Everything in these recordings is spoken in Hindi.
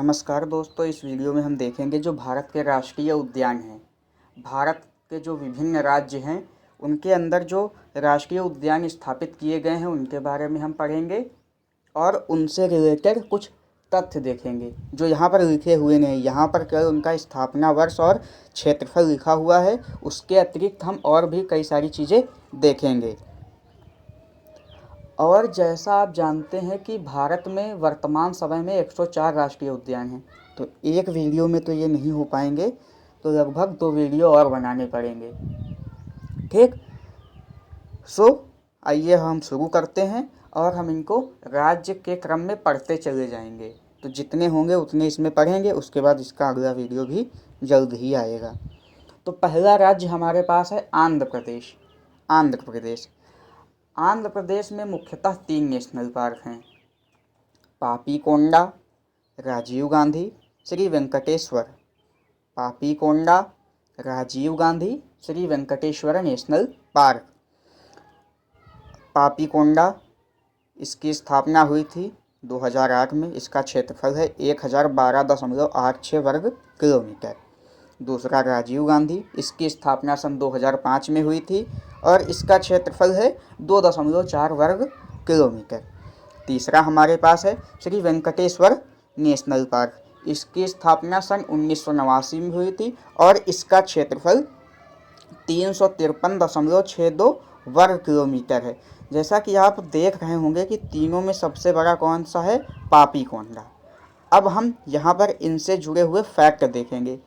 नमस्कार दोस्तों, इस वीडियो में हम देखेंगे जो भारत के राष्ट्रीय उद्यान हैं। भारत के जो विभिन्न राज्य हैं उनके अंदर जो राष्ट्रीय उद्यान स्थापित किए गए हैं उनके बारे में हम पढ़ेंगे और उनसे रिलेटेड कुछ तथ्य देखेंगे जो यहाँ पर लिखे हुए नहीं। यहाँ पर केवल उनका स्थापना वर्ष और क्षेत्रफल लिखा हुआ है। उसके अतिरिक्त हम और भी कई सारी चीज़ें देखेंगे। और जैसा आप जानते हैं कि भारत में वर्तमान समय में 104 राष्ट्रीय उद्यान हैं, तो एक वीडियो में तो ये नहीं हो पाएंगे, तो लगभग 2 वीडियो और बनाने पड़ेंगे। ठीक, आइए हम शुरू करते हैं और हम इनको राज्य के क्रम में पढ़ते चले जाएंगे। तो जितने होंगे उतने इसमें पढ़ेंगे, उसके बाद इसका अगला वीडियो भी जल्द ही आएगा। तो पहला राज्य हमारे पास है आंध्र प्रदेश। आंध्र प्रदेश में मुख्यतः 3 नेशनल पार्क हैं: पापीकोंडा, राजीव गांधी, श्री वेंकटेश्वर नेशनल पार्क। पापीकोंडा, इसकी स्थापना हुई थी 2008 में। इसका क्षेत्रफल है 1012.86 वर्ग किलोमीटर। दूसरा राजीव गांधी, इसकी स्थापना सन 2005 में हुई थी और इसका क्षेत्रफल है 2.4 वर्ग किलोमीटर। तीसरा हमारे पास है श्री वेंकटेश्वर नेशनल पार्क। इसकी स्थापना सन 1989 में हुई थी और इसका क्षेत्रफल 353.62 वर्ग किलोमीटर है। जैसा कि आप देख रहे होंगे कि तीनों में सबसे बड़ा कौन सा है? पापीकोंडा। अब हम यहाँ पर इनसे जुड़े हुए फैक्ट देखेंगे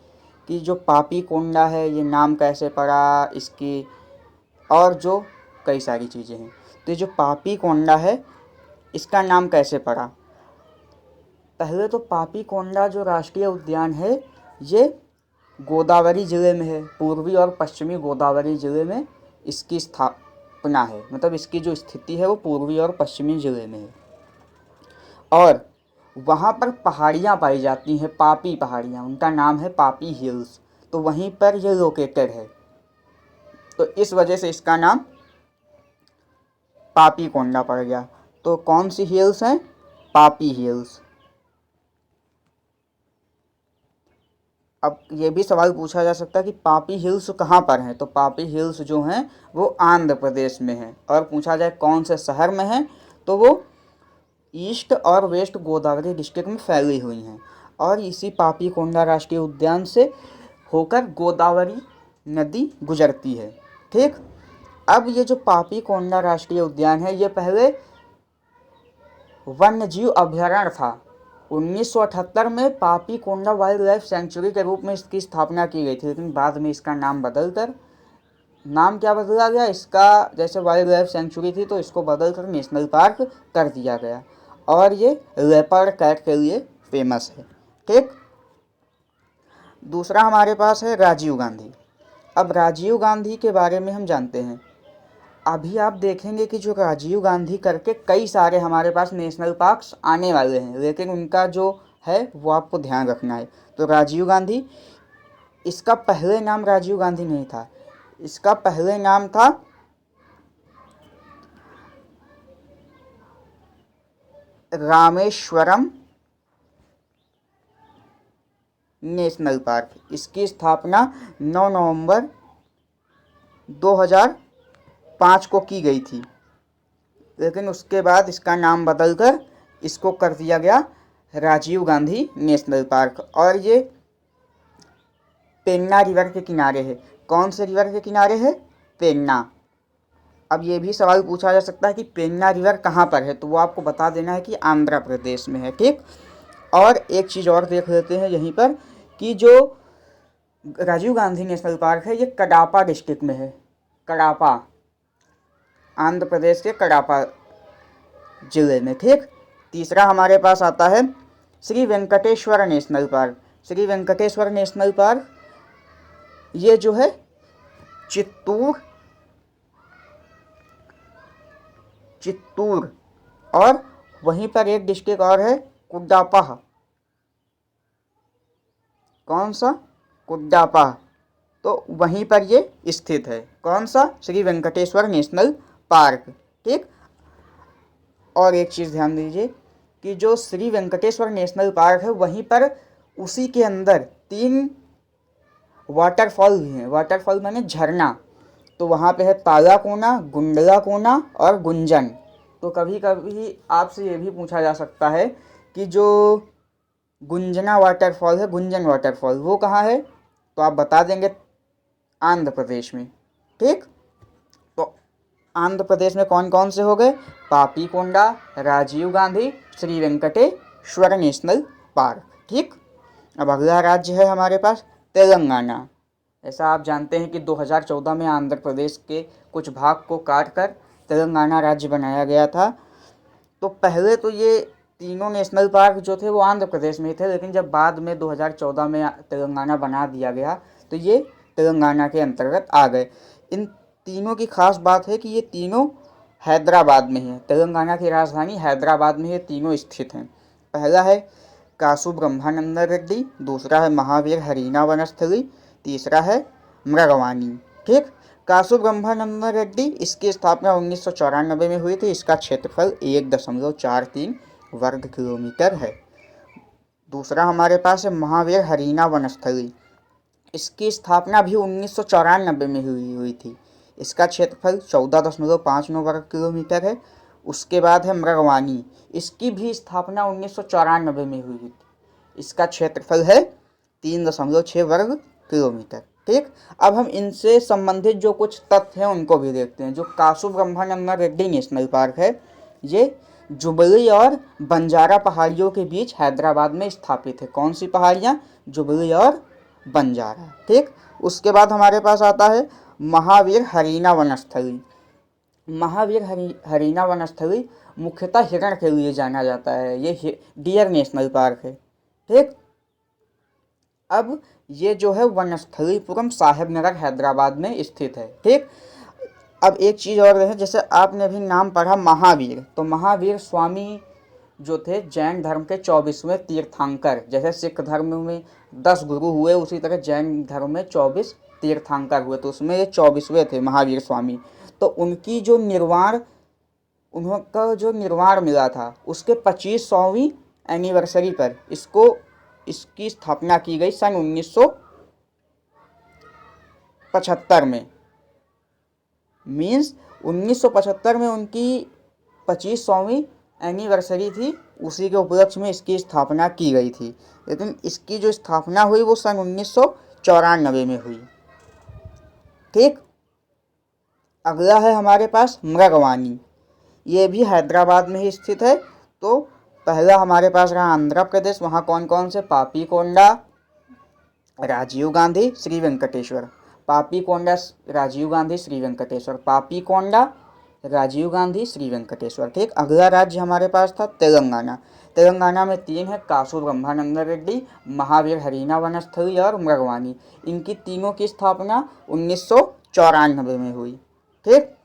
कि जो पापीकोंडा है ये नाम कैसे पड़ा इसकी, और जो कई सारी चीज़ें हैं। तो ये जो पापीकोंडा है इसका नाम कैसे पड़ा? पहले तो पापीकोंडा जो राष्ट्रीय उद्यान है ये गोदावरी ज़िले में है। पूर्वी और पश्चिमी गोदावरी ज़िले में इसकी स्थापना है, मतलब इसकी जो स्थिति है वो पूर्वी और पश्चिमी ज़िले में है। और वहाँ पर पहाड़ियाँ पाई जाती हैं, पापी पहाड़ियाँ, उनका नाम है पापी हिल्स। तो वहीं पर ये लोकेटेड है, तो इस वजह से इसका नाम पापीकोंडा पड़ गया। तो कौन सी हिल्स हैं? पापी हिल्स। अब ये भी सवाल पूछा जा सकता है कि पापी हिल्स कहाँ पर हैं? तो पापी हिल्स जो हैं वो आंध्र प्रदेश में हैं। और पूछा जाए कौन से शहर में हैं, तो वो ईस्ट और वेस्ट गोदावरी डिस्ट्रिक्ट में फैली हुई हैं। और इसी पापीकोंडा राष्ट्रीय उद्यान से होकर गोदावरी नदी गुजरती है। ठीक, अब ये जो पापीकोंडा राष्ट्रीय उद्यान है ये पहले वन्यजीव अभयारण्य था। 1978 में पापीकोंडा वाइल्ड लाइफ सेंचुरी के रूप में इसकी स्थापना की गई थी, लेकिन बाद में इसका नाम बदलकर, नाम क्या बदला गया इसका? जैसे वाइल्ड लाइफ सेंचुरी थी तो इसको बदलकर नेशनल पार्क कर दिया गया। और ये लेपर्ड कैट के लिए फेमस है। ठीक, दूसरा हमारे पास है राजीव गांधी। अब राजीव गांधी के बारे में हम जानते हैं। अभी आप देखेंगे कि जो राजीव गांधी करके कई सारे हमारे पास नेशनल पार्क्स आने वाले हैं, लेकिन उनका जो है वो आपको ध्यान रखना है। तो राजीव गांधी, इसका पहले नाम राजीव गांधी नहीं था, इसका पहले नाम था रामेश्वरम नेशनल पार्क। इसकी स्थापना 9 नवंबर 2005 को की गई थी, लेकिन उसके बाद इसका नाम बदलकर इसको कर दिया गया राजीव गांधी नेशनल पार्क। और ये पेन्ना रिवर के किनारे है। कौन से रिवर के किनारे है? पेन्ना। अब ये भी सवाल पूछा जा सकता है कि पेन्ना रिवर कहाँ पर है, तो वो आपको बता देना है कि आंध्र प्रदेश में है। ठीक, और एक चीज़ और देख लेते हैं यहीं पर कि जो राजीव गांधी नेशनल पार्क है ये कडापा डिस्ट्रिक्ट में है। कडापा, आंध्र प्रदेश के कडापा जिले में। ठीक, तीसरा हमारे पास आता है Shri Venkateswara national park. Shri Venkateswara national park ये जो है चित्तूर और वहीं पर एक डिस्ट्रिक्ट और है कुड्डापा। कौन सा? कुड्डापा। तो वहीं पर ये स्थित है। कौन सा? Shri Venkateswara national park. ठीक, और एक चीज़ ध्यान दीजिए कि जो श्री वेंकटेश्वर नेशनल पार्क है वहीं पर उसी के अंदर 3 वाटरफॉल भी हैं। वाटरफॉल माने झरना। तो वहाँ पे है तालाकोना, गुंडला कोना और गुंजन। तो कभी कभी आपसे ये भी पूछा जा सकता है कि जो गुंजना वाटरफॉल है, गुंजन वाटरफॉल, वो कहाँ है? तो आप बता देंगे आंध्र प्रदेश में। ठीक, तो आंध्र प्रदेश में कौन कौन से हो गए? Papikonda, Rajiv Gandhi, Shri Venkateswara national park. ठीक, अब अगला राज्य है हमारे पास तेलंगाना। ऐसा आप जानते हैं कि 2014 में आंध्र प्रदेश के कुछ भाग को काट कर तेलंगाना राज्य बनाया गया था। तो पहले तो ये तीनों नेशनल पार्क जो थे वो आंध्र प्रदेश में थे, लेकिन जब बाद में 2014 में तेलंगाना बना दिया गया तो ये तेलंगाना के अंतर्गत आ गए। इन तीनों की खास बात है कि ये तीनों हैदराबाद में हैं। तेलंगाना की राजधानी हैदराबाद में ये तीनों स्थित हैं। पहला है कासु ब्रह्मानंद रेड्डी, दूसरा है महावीर हरीना वनस्थली, तीसरा है मृगवानी। ठीक, कासु ब्रह्मानंद रेड्डी, इसकी स्थापना 1994 में हुई थी। इसका क्षेत्रफल 1.43 वर्ग किलोमीटर है। दूसरा हमारे पास है महावीर हरीना वनस्थली, इसकी स्थापना भी 1994 में हुई थी। इसका क्षेत्रफल 14.59 वर्ग किलोमीटर है। उसके बाद है मृगवानी, इसकी भी स्थापना 1994 में हुई थी। इसका क्षेत्रफल है 3.6 वर्ग किलोमीटर। ठीक, अब हम इनसे संबंधित जो कुछ तथ्य हैं उनको भी देखते हैं। जो कासु ब्रह्मानंद रेड्डी नेशनल पार्क है ये जुबली और बंजारा पहाड़ियों के बीच हैदराबाद में स्थापित है। कौन सी पहाड़ियाँ? जुबली और बंजारा। ठीक, उसके बाद हमारे पास आता है महावीर हरीना वनस्थली। महावीर हरीना वनस्थली मुख्यतः हिरण के लिए जाना जाता है। ये डियर नेशनल पार्क है। ठीक, अब ये जो है वनस्थलीपुरम साहेब नगर हैदराबाद में स्थित है। ठीक, अब एक चीज़ और है, जैसे आपने अभी नाम पढ़ा महावीर, तो महावीर स्वामी जो थे जैन धर्म के 24वें तीर्थंकर। जैसे सिख धर्म में 10 गुरु हुए, उसी तरह जैन धर्म में 24 तीर्थंकर हुए, तो उसमें ये 24वें थे महावीर स्वामी। तो उनकी जो उनका जो निर्वाण मिला था उसके 25वीं एनिवर्सरी पर इसकी स्थापना की गई सन 1975 में। मीन्स 1975 में उनकी 25वीं एनिवर्सरी थी, उसी के उपलक्ष्य में इसकी स्थापना की गई थी। लेकिन इसकी जो स्थापना हुई वो सन 1994 में हुई। ठीक, अगला है हमारे पास मृगवानी, ये भी हैदराबाद में ही स्थित है। तो पहला हमारे पास रहा आंध्र प्रदेश, वहाँ कौन कौन से? पापीकोंडा, राजीव गांधी, श्री वेंकटेश्वर। पापीकोंडा, राजीव गांधी, श्री वेंकटेश्वर। पापीकोंडा, राजीव गांधी, श्री वेंकटेश्वर। ठीक, अगला राज्य हमारे पास था तेलंगाना। तेलंगाना में 3 है, कासु ब्रह्मानंद रेड्डी, महावीर हरीना वनस्थली और मृगवानी। इनकी तीनों की स्थापना 1994 में हुई। ठीक,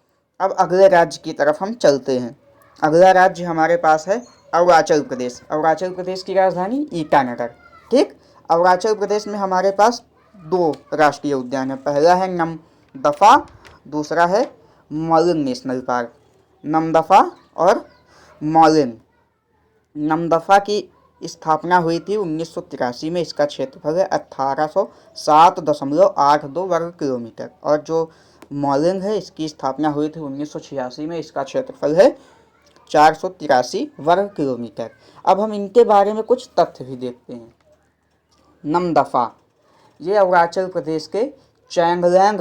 अब अगले राज्य की तरफ हम चलते हैं। अगला राज्य हमारे पास है अरुणाचल प्रदेश। अरुणाचल प्रदेश की राजधानी ईटानगर। ठीक, अरुणाचल प्रदेश में हमारे पास 2 राष्ट्रीय उद्यान है। पहला है नमदफा, दूसरा है मॉलिंग नेशनल पार्क। नमदफा और मॉलिंग। नमदफा की स्थापना हुई थी 1983 में। इसका क्षेत्रफल है 1807.82 वर्ग किलोमीटर। और जो मॉलिंग है इसकी स्थापना हुई थी 1986 में। इसका क्षेत्रफल है 483 वर्ग किलोमीटर। अब हम इनके बारे में कुछ तथ्य भी देखते हैं। नमदफा ये अरुणाचल प्रदेश के चैंगलैंग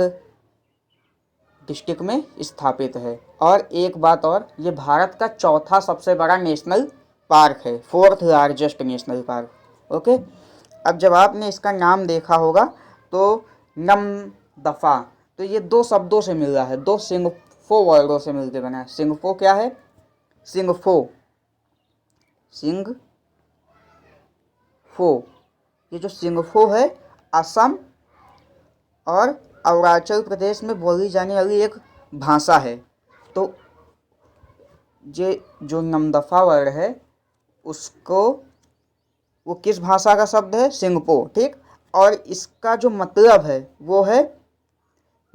डिस्ट्रिक्ट में स्थापित है। और एक बात और, ये भारत का 4था सबसे बड़ा नेशनल पार्क है, 4th largest national park. Okay, अब जब आपने इसका नाम देखा होगा तो नमदफा, तो ये 2 शब्दों से मिल रहा है, 2 सिंगफो वर्डों से मिलकर बना है। सिंगफो क्या है? सिंगफो, ये जो सिंगफो है असम और अरुणाचल प्रदेश में बोली जाने वाली एक भाषा है। तो जो नमदफा वर्ड है उसको, वो किस भाषा का शब्द है? सिंगपो। ठीक, और इसका जो मतलब है वो है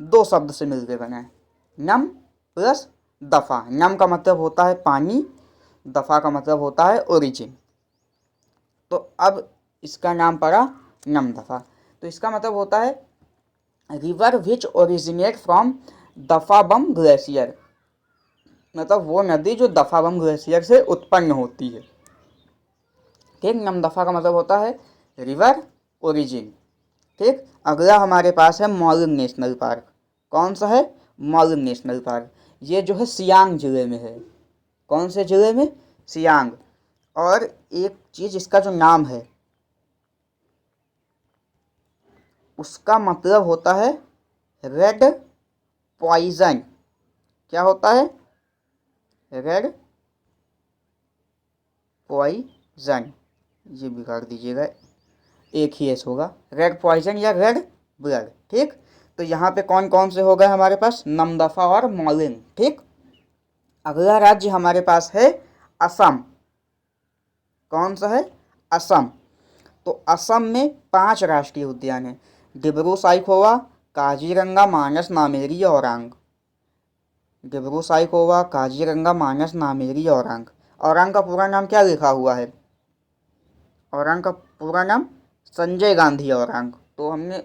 2 शब्द से मिलकर बना है, नम प्लस दफा। नम का मतलब होता है पानी, दफ़ा का मतलब होता है ओरिजिन। तो अब इसका नाम पड़ा नमदफा। तो इसका मतलब होता है river which originate from Dafabum glacier, मतलब वो नदी जो दफाबम ग्लेशियर से उत्पन्न होती है। ठीक, नमदफा का मतलब होता है रिवर ओरिजिन। ठीक, अगला हमारे पास है मॉलिंग नेशनल पार्क। कौन सा है? Mouling national park. ये जो है सियांग जिले में है। कौन से जिले में? सियांग। और एक चीज़, इसका जो नाम है उसका मतलब होता है रेड पॉइजन। क्या होता है? Red poison. ये बिगाड़ दीजिएगा, एक ही एस होगा, रेड पॉइजन या रेड ब्लड। ठीक, तो यहाँ पे कौन कौन से हो गए हमारे पास? नमदफा और मॉलिंग। ठीक, अगला राज्य हमारे पास है असम। कौन सा है? असम। तो असम में 5 राष्ट्रीय उद्यान हैं। डिब्रू साइखोवा, काजीरंगा, मानस, नामेरी, औरांग। डिब्रू साइखोवा, काजीरंगा, मानस, नामेरी, औरांग। औरांग का पूरा नाम क्या लिखा हुआ है? औरांग का पूरा नाम संजय गांधी औरांग। तो हमने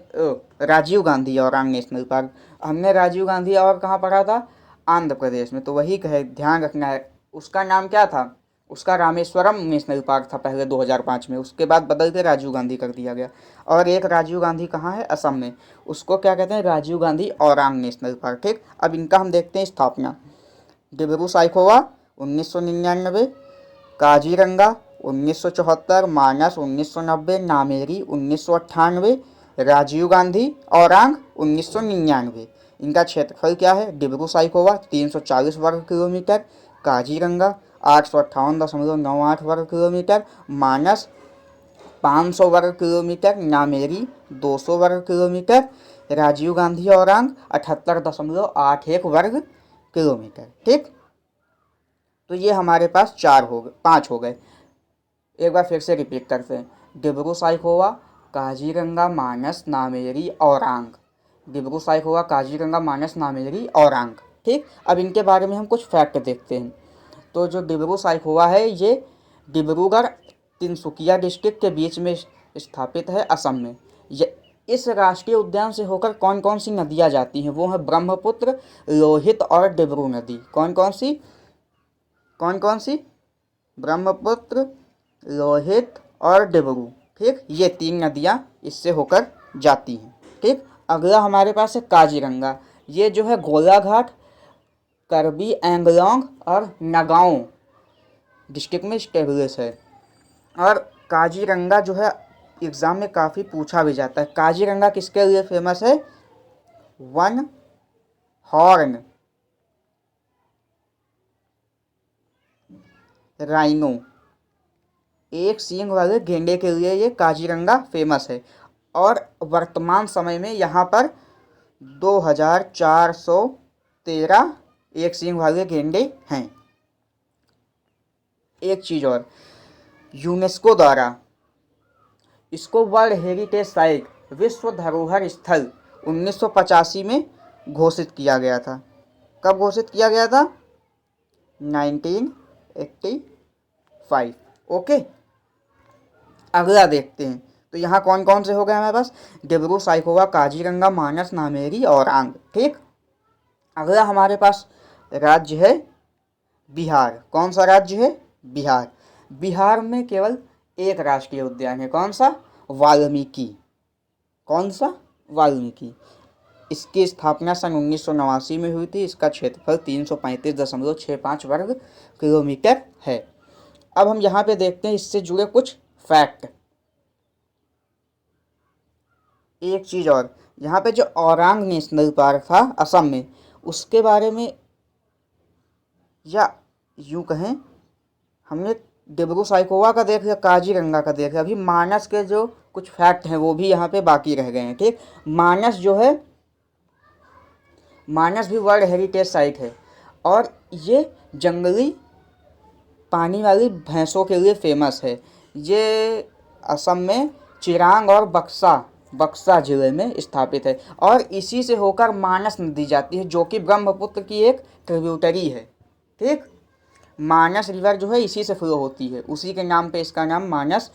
राजीव गांधी औरांग नेशनल पार्क, हमने राजीव गांधी और कहाँ पढ़ा था? आंध्र प्रदेश में। तो वही कहे, ध्यान रखना है। उसका नाम क्या था? उसका रामेश्वरम नेशनल पार्क था पहले 2005 में, उसके बाद बदल के राजीव गांधी कर दिया गया। और एक राजीव गांधी कहाँ है? असम में। उसको क्या कहते हैं? Rajiv Gandhi Orang national park. ठीक, अब इनका हम देखते हैं स्थापना। डिब्रू साइखोवा 1999, काजीरंगा 1974, मानस 1990, नामेरी 1998, राजीव गांधी औरांग 1999। इनका क्षेत्रफल क्या है? डिब्रू साइखोवा 340 वर्ग किलोमीटर, काजीरंगा 858.98 वर्ग किलोमीटर, मानस 500 वर्ग किलोमीटर, नामेरी 200 वर्ग किलोमीटर, राजीव गांधी औरांग 78.81 वर्ग किलोमीटर। ठीक, तो ये हमारे पास 5 हो गए। एक बार फिर से रिपीट करते हैं। डिब्रू साइखोवा, काजीरंगा, मानस, नामेरी, औरांग। डिब्रू साइखोवा, काजीरंगा, मानस, नामेरी, औरांग। ठीक, अब इनके बारे में हम कुछ फैक्ट देखते हैं। तो जो डिब्रू साइखोवा है ये डिब्रूगढ़ तिनसुकिया डिस्ट्रिक्ट के बीच में स्थापित है, असम में। ये इस राष्ट्रीय उद्यान से होकर कौन कौन सी नदियाँ जाती हैं? वो है ब्रह्मपुत्र, लोहित और डिब्रू नदी। कौन कौन सी? कौन कौन सी? ब्रह्मपुत्र, लोहित और डिब्रू। ठीक, ये 3 नदियाँ इससे होकर जाती हैं। ठीक, अगला हमारे पास है काजीरंगा। ये जो है गोलाघाट, करबी एंगलोंग और नगांव डिस्ट्रिक्ट में स्टेब्लिश है। और काजीरंगा जो है एग्ज़ाम में काफ़ी पूछा भी जाता है। काजीरंगा किसके लिए फेमस है? वन हॉर्न राइनो, एक सींग वाले गेंडे के लिए ये काजीरंगा फेमस है। और वर्तमान समय में यहाँ पर 2413 एक सींग वाले गेंडे हैं। एक चीज़ और, यूनेस्को द्वारा इसको वर्ल्ड हेरिटेज साइट, विश्व धरोहर स्थल 1985 में घोषित किया गया था। कब घोषित किया गया था? 1985। ओके, अगला देखते हैं। तो यहाँ कौन कौन से हो गए हमारे पास? डिब्रू साइखोवा, काजीरंगा, मानस, नामेरी, औरांग। ठीक, अगला हमारे पास राज्य है बिहार। कौन सा राज्य है? बिहार। बिहार में केवल एक राष्ट्रीय उद्यान है। कौन सा? वाल्मीकि। कौन सा? वाल्मीकि। इसकी स्थापना सन 1989 में हुई थी। इसका क्षेत्रफल 335.65 वर्ग किलोमीटर है। अब हम यहाँ पे देखते हैं इससे जुड़े कुछ फैक्ट। एक चीज़ और, यहाँ पे जो औरांग नेशनल पार्क था असम में, उसके बारे में, या यूँ कहें, हमने डिब्रू साइखोवा का देख लिया, काजीरंगा का देख लिया, अभी मानस के जो कुछ फैक्ट हैं वो भी यहाँ पे बाकी रह गए हैं। ठीक, मानस जो है, मानस भी वर्ल्ड हेरिटेज साइट है और ये जंगली पानी वाली भैंसों के लिए फेमस है। ये असम में चिरांग और बक्सा जिले में स्थापित है और इसी से होकर मानस नदी जाती है जो कि ब्रह्मपुत्र की एक ट्रिब्यूटरी है। ठीक, मानस रिवर जो है इसी से फ्लो होती है, उसी के नाम पे इसका नाम मानस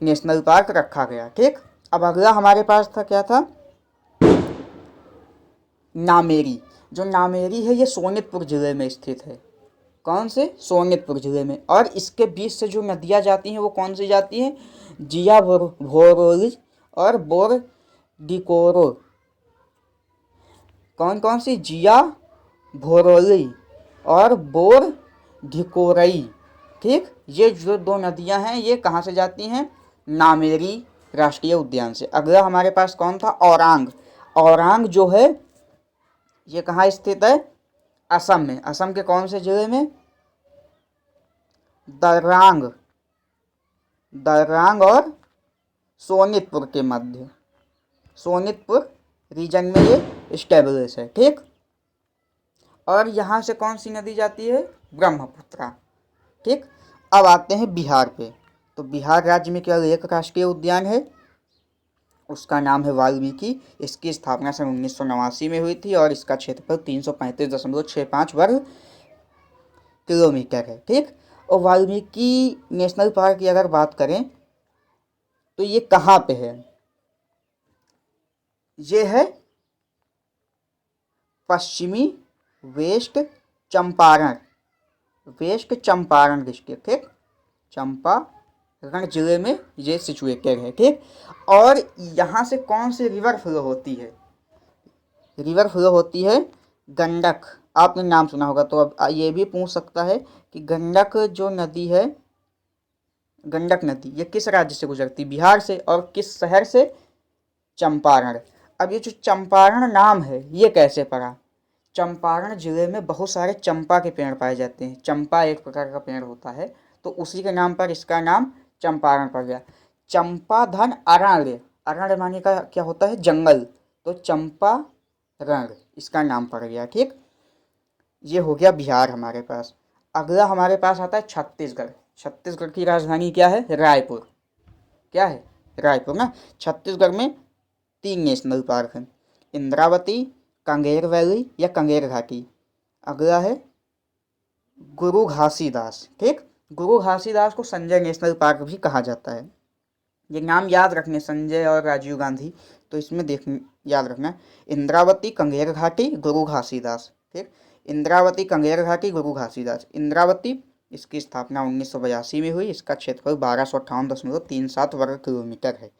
नेशनल पार्क रखा गया। ठीक, अब अगला हमारे पास था, क्या था, नामेरी। जो नामेरी है ये सोनितपुर ज़िले में स्थित है। कौन से? सोनितपुर ज़िले में। और इसके बीच से जो नदियाँ जाती हैं वो कौन सी जाती हैं? जिया भोरोली और बोरडिकोरो। कौन कौन सी? जिया भोरोली और बोरडिकोरई। ठीक, ये जो दो नदियां हैं ये कहाँ से जाती हैं? नामेरी राष्ट्रीय उद्यान से। अगला हमारे पास कौन था? औरांग। औरांग जो है ये कहाँ स्थित है? असम में। असम के कौन से जिले में? दर्रांग। दर्रांग और सोनितपुर के मध्य, सोनितपुर रीजन में ये स्टेब्लिश है। ठीक, और यहाँ से कौन सी नदी जाती है? ब्रह्मपुत्रा। ठीक, अब आते हैं बिहार पे। तो बिहार राज्य में केवल एक राष्ट्रीय उद्यान है, उसका नाम है वाल्मीकि। इसकी स्थापना सन 1989 में हुई थी और इसका क्षेत्रफल 335.65 वर्ग किलोमीटर है। ठीक, और वाल्मीकि नेशनल पार्क की अगर बात करें तो ये कहाँ पे है? ये है पश्चिमी west Champaran, west Champaran district. ठीक, चंपारण जिले में ये सिचुएटेड है। ठीक, और यहाँ से कौन सी रिवर फ्लो होती है? रिवर फ्लो होती है गंडक। आपने नाम सुना होगा, तो अब ये भी पूछ सकता है कि गंडक जो नदी है, गंडक नदी ये किस राज्य से गुजरती? बिहार से। और किस शहर से? चंपारण। अब ये जो चंपारण नाम है ये कैसे पड़ा? चंपारण जिले में बहुत सारे चंपा के पेड़ पाए जाते हैं। चंपा एक प्रकार का पेड़ होता है, तो उसी के नाम पर इसका नाम चंपारण पड़ गया। चंपाधन अरण्य, अरण्य माने का क्या होता है? जंगल, तो चंपारण इसका नाम पड़ गया। ठीक, ये हो गया बिहार हमारे पास। अगला हमारे पास आता है छत्तीसगढ़। छत्तीसगढ़ की राजधानी क्या है? रायपुर। क्या है? रायपुर ना। छत्तीसगढ़ में 3 नेशनल पार्क हैं, इंद्रावती, कांगेर वैली या कांगेर घाटी। अगला है गुरु घासीदास। ठीक, गुरु घासीदास को संजय नेशनल पार्क भी कहा जाता है। ये नाम याद रखने, संजय और राजीव गांधी, तो इसमें देख याद रखना, इंद्रावती, कांगेर घाटी, गुरु घासीदास। ठीक, इंद्रावती, कांगेर घाटी, गुरु घासीदास। इंद्रावती इसकी स्थापना 1982 में हुई, इसका क्षेत्रफल 1258.37 वर्ग किलोमीटर है।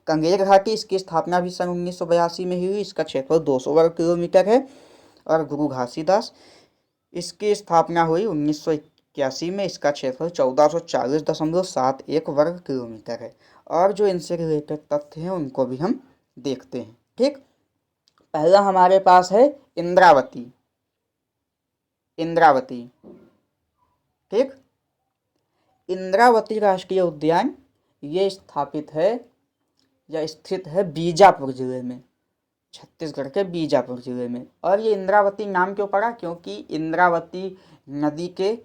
कांगेर घाटी इसकी स्थापना भी सन 1982 में ही हुई, इसका क्षेत्रफल 200 वर्ग किलोमीटर है। और गुरु घासीदास इसकी स्थापना हुई 1981 में, इसका क्षेत्रफल 1440.71 वर्ग किलोमीटर है। और जो इनसे रिलेटेड तथ्य हैं उनको भी हम देखते हैं। ठीक, पहला हमारे पास है इंद्रावती। इंद्रावती, ठीक, इंद्रावती राष्ट्रीय उद्यान ये स्थापित है या स्थित है बीजापुर जिले में, छत्तीसगढ़ के बीजापुर जिले में। और ये इंद्रावती नाम क्यों पड़ा? क्योंकि इंद्रावती नदी के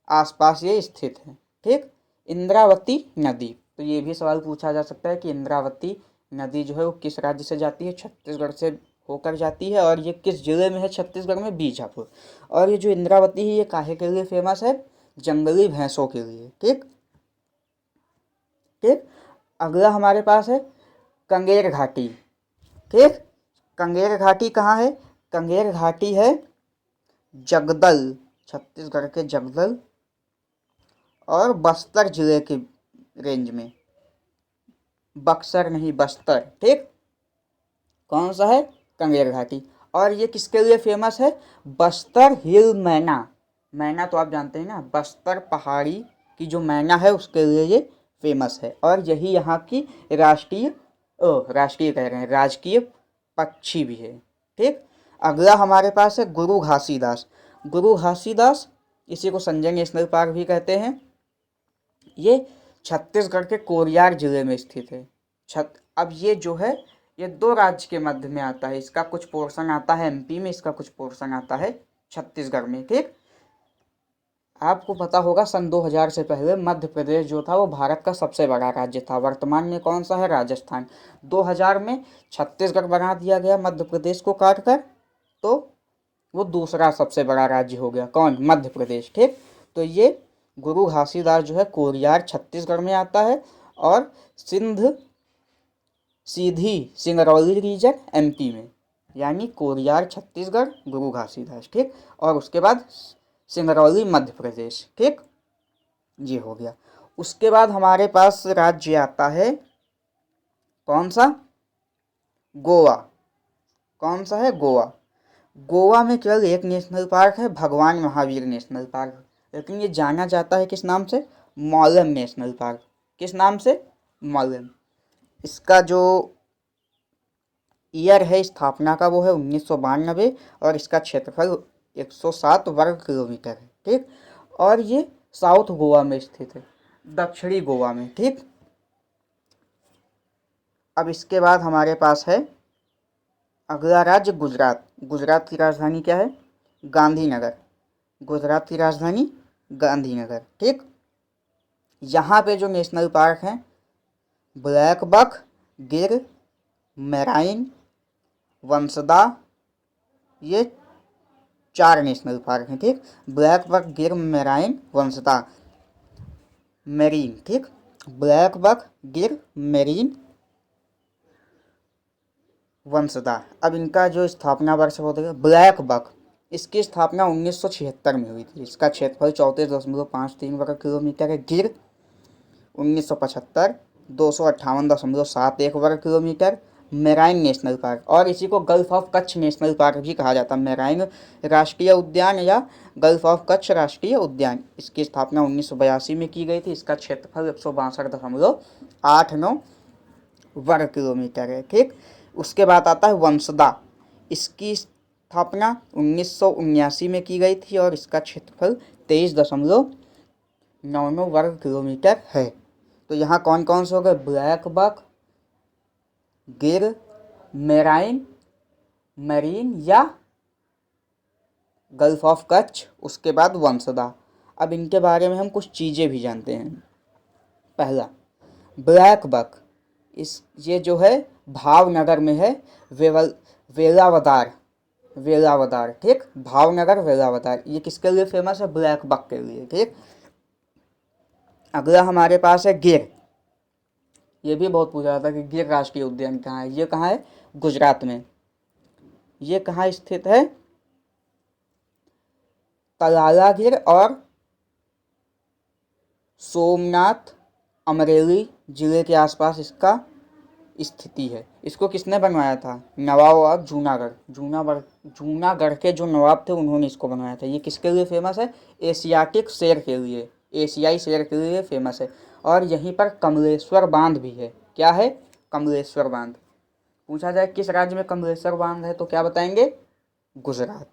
आसपास ये स्थित है। ठीक, इंद्रावती नदी, तो ये भी सवाल पूछा जा सकता है कि इंद्रावती नदी जो है वो किस राज्य से जाती है? छत्तीसगढ़ से होकर जाती है। और ये किस जिले में है छत्तीसगढ़ में? बीजापुर। और ये जो इंद्रावती है ये काहे के लिए फेमस है? जंगली भैंसों के लिए। ठीक, ठीक, अगला हमारे पास है कांगेर घाटी। ठीक, कांगेर घाटी कहाँ है? कांगेर घाटी है जगदल, छत्तीसगढ़ के जगदल और बस्तर जिले के रेंज में। बक्सर नहीं, बस्तर। ठीक, कौन सा है? कांगेर घाटी। और ये किसके लिए फेमस है? बस्तर हिल मैना। मैना तो आप जानते हैं ना, बस्तर पहाड़ी की जो मैना है उसके लिए ये फेमस है। और यही यहाँ की राष्ट्रीय कह रहे हैं, राजकीय पक्षी भी है। ठीक, अगला हमारे पास है गुरु घासीदास। गुरु घासीदास इसी को संजय नेशनल पार्क भी कहते हैं। ये छत्तीसगढ़ के कोरियार जिले में स्थित है। अब ये जो है ये 2 राज्य के मध्य में आता है, इसका कुछ पोर्शन आता है एमपी में, इसका कुछ पोर्शन आता है छत्तीसगढ़ में। ठीक, आपको पता होगा सन 2000 से पहले मध्य प्रदेश जो था वो भारत का सबसे बड़ा राज्य था। वर्तमान में कौन सा है? राजस्थान। 2000 में छत्तीसगढ़ बना दिया गया मध्य प्रदेश को काट कर, तो वो दूसरा सबसे बड़ा राज्य हो गया। कौन? मध्य प्रदेश। ठीक, तो ये गुरु घासीदास जो है कोरियार छत्तीसगढ़ में आता है, और सिंध सीधी सिंगरौली रीजन एमपी में, यानी कोरियार छत्तीसगढ़, गुरु घासीदास, ठीक। और उसके बाद सिंगरौली मध्य प्रदेश, ठीक। ये हो गया। उसके बाद हमारे पास राज्य आता है कौन सा? गोवा। कौन सा है? गोवा। गोवा में केवल एक नेशनल पार्क है, भगवान महावीर नेशनल पार्क, लेकिन ये जाना जाता है किस नाम से? मौलम नेशनल पार्क। किस नाम से? मौलम। इसका जो ईयर है स्थापना का वो है 1992, और इसका क्षेत्रफल 107 वर्ग किलोमीटर है, ठीक। और ये साउथ गोवा में स्थित है, दक्षिणी गोवा में, ठीक। अब इसके बाद हमारे पास है अगला राज्य गुजरात। गुजरात की राजधानी क्या है? गांधीनगर। गुजरात की राजधानी गांधीनगर, ठीक। यहाँ पे जो नेशनल पार्क हैं, ब्लैक बक, गिर, मेराइन, वंसदा, ये 4 नेशनल पार्क हैं, ठीक। ब्लैक बक, गिर, मेराइन, वंसदा, मेरीन, ठीक। ब्लैक बक, गिर, मेरीन, वंसदा। अब इनका जो स्थापना वर्ष होता है, ब्लैक बक, इसकी स्थापना 1976 में हुई थी। इसका क्षेत्रफल 34.53 वर्ग किलोमीटर है। गिर 1975 258.71 वर्ग किलोमीटर। मेराइन नेशनल पार्क, और इसी को gulf of Kutch national park भी कहा जाता है। मेराइन राष्ट्रीय उद्यान या गल्फ ऑफ कच्छ राष्ट्रीय उद्यान, इसकी स्थापना 1982 में की गई थी। इसका क्षेत्रफल 162.89 वर्ग किलोमीटर है, ठीक। उसके बाद आता है वंसदा। इसकी स्थापना 1979 में की गई थी, और इसका क्षेत्रफल 23.99 वर्ग किलोमीटर है। तो यहाँ कौन कौन से हो गए? ब्लैक बक, गिर, मेराइन, मरीन या गल्फ ऑफ कच्छ, उसके बाद वंसदा। अब इनके बारे में हम कुछ चीज़ें भी जानते हैं। पहला, ब्लैक बक, ये जो है भावनगर में है, वेलावदार, ठीक। भावनगर वेलावदार, ये किसके लिए फेमस है? ब्लैक बक के लिए, ठीक। अगला हमारे पास है गिर। ये भी बहुत पूछा जाता है कि गिर राष्ट्रीय उद्यान कहाँ है? ये कहाँ है? गुजरात में। ये कहाँ स्थित है? तलाला गिर और सोमनाथ अमरेली जिले के आसपास इसका स्थिति है। इसको किसने बनवाया था? नवाब जूनागढ़ के जो नवाब थे उन्होंने इसको बनवाया था। ये किसके लिए फेमस है? एशियाटिक शेर के लिए, एशियाई शेर के लिए फेमस है। और यहीं पर कमलेश्वर बांध भी है। क्या है? कमलेश्वर बांध। पूछा जाए किस राज्य में कमलेश्वर बांध है तो क्या बताएंगे? गुजरात,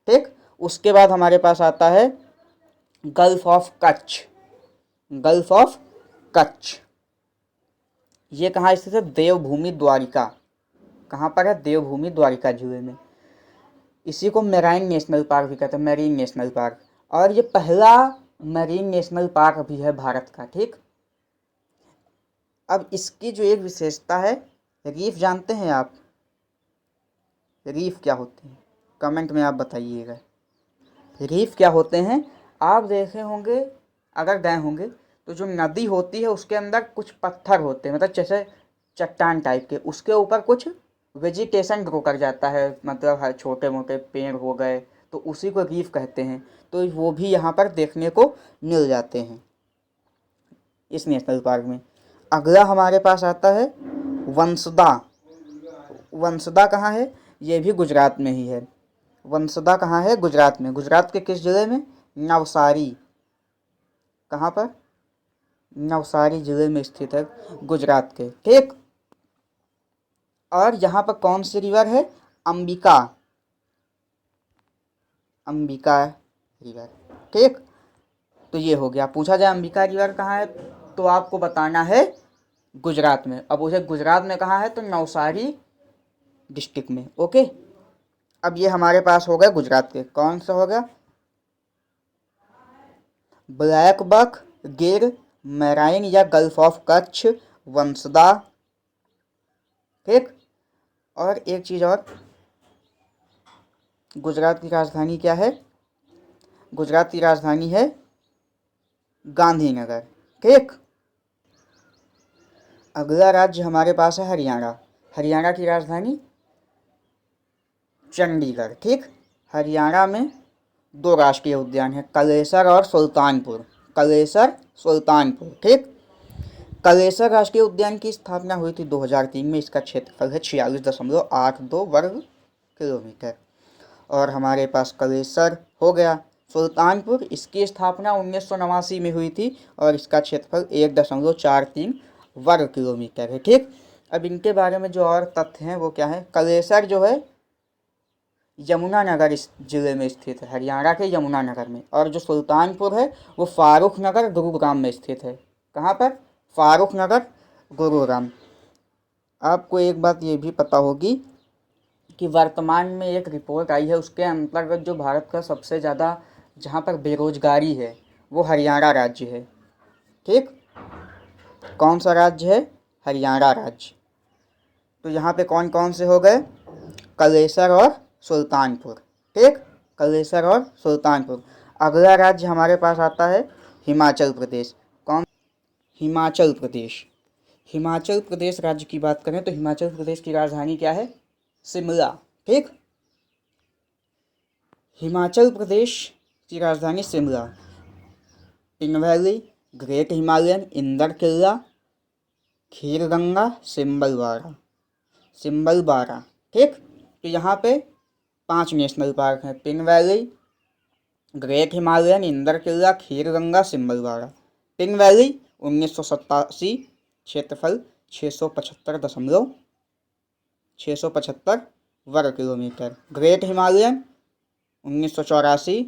ठीक। उसके बाद हमारे पास आता है gulf of Kutch. Gulf of Kutch ये कहाँ स्थित है? देवभूमि द्वारिका। कहाँ पर है? देवभूमि द्वारिका जिले में। इसी को मेराइन नेशनल पार्क भी कहते हैं, मेरीन नेशनल पार्क। और ये पहला मेरीन नेशनल पार्क भी है भारत का, ठीक। अब इसकी जो एक विशेषता है, रीफ जानते हैं आप? रीफ क्या होते हैं? कमेंट में आप बताइएगा, रीफ क्या होते हैं। आप देखे होंगे, अगर गए होंगे, तो जो नदी होती है उसके अंदर कुछ पत्थर होते हैं, मतलब जैसे चट्टान टाइप के, उसके ऊपर कुछ वेजिटेशन ग्रो कर जाता है, मतलब हर छोटे मोटे पेड़ हो गए, तो उसी को रीफ कहते हैं। तो वो भी यहाँ पर देखने को मिल जाते हैं इस नेशनल पार्क में। अगला हमारे पास आता है वंसदा। वंसदा कहाँ है? ये भी गुजरात में ही है। वंसदा कहाँ है? गुजरात में। गुजरात के किस जिले में? नवसारी। कहाँ पर? नवसारी जिले में स्थित है, गुजरात के, ठीक। और यहाँ पर कौन सी रिवर है? अंबिका, अंबिका रिवर, ठीक। तो ये हो गया। पूछा जाए अंबिका रिवर कहाँ है तो आपको बताना है गुजरात में। अब उसे गुजरात में कहाँ है? तो नवसारी डिस्ट्रिक्ट में, ओके। अब ये हमारे पास हो गया गुजरात के। कौन सा हो गया? ब्लैक बक, गिर, मेराइन या गल्फ ऑफ कच्छ, वंसदा, ठीक। और एक चीज़ और, गुजरात की राजधानी क्या है? गुजरात की राजधानी है गांधीनगर। ठीक, अगला राज्य हमारे पास है हरियाणा। हरियाणा की राजधानी चंडीगढ़। ठीक, हरियाणा में दो राष्ट्रीय उद्यान हैं, कलेसर और सुल्तानपुर। कलेसर, सुल्तानपुर। ठीक, कलेसर राष्ट्रीय उद्यान की स्थापना हुई थी 2003 में। इसका क्षेत्रफल है 46.82 वर्ग किलोमीटर। और हमारे पास कलेसर हो गया। सुल्तानपुर, इसकी स्थापना 1989 में हुई थी और इसका क्षेत्रफल 1.43 वर्ग किलोमीटर है। ठीक, अब इनके बारे में जो और तथ्य हैं वो क्या है। कलेसर जो है यमुनानगर इस जिले में स्थित है, हरियाणा के यमुनानगर में। और जो सुल्तानपुर है वो फारुख नगर गुरुग्राम में स्थित है। कहाँ पर? फारुख नगर गुरुग्राम। आपको एक बात ये भी पता होगी कि वर्तमान में एक रिपोर्ट आई है, उसके अंतर्गत जो भारत का सबसे ज़्यादा जहाँ पर बेरोजगारी है वो हरियाणा राज्य है। ठीक, कौन सा राज्य है? हरियाणा राज्य। तो यहाँ पे कौन कौन से हो गए? कलेसर और सुल्तानपुर। ठीक, कलेसर और सुल्तानपुर। अगला राज्य हमारे पास आता है हिमाचल प्रदेश। कौन? हिमाचल प्रदेश। हिमाचल प्रदेश राज्य की बात करें तो हिमाचल प्रदेश की राजधानी क्या है? शिमला। ठीक, हिमाचल प्रदेश की राजधानी Shimla. Pin Valley, Great Himalayan, Inder Kila, Khirganga, Simbalwara. Simbalwara. ठीक, तो यहाँ पे 5 नेशनल पार्क हैं, Pin Valley, Great Himalayan, Inder Kila, Khirganga, Simbalwara. Pin Valley 1987, क्षेत्रफल 675 वर्ग किलोमीटर। ग्रेट हिमालयन 1984,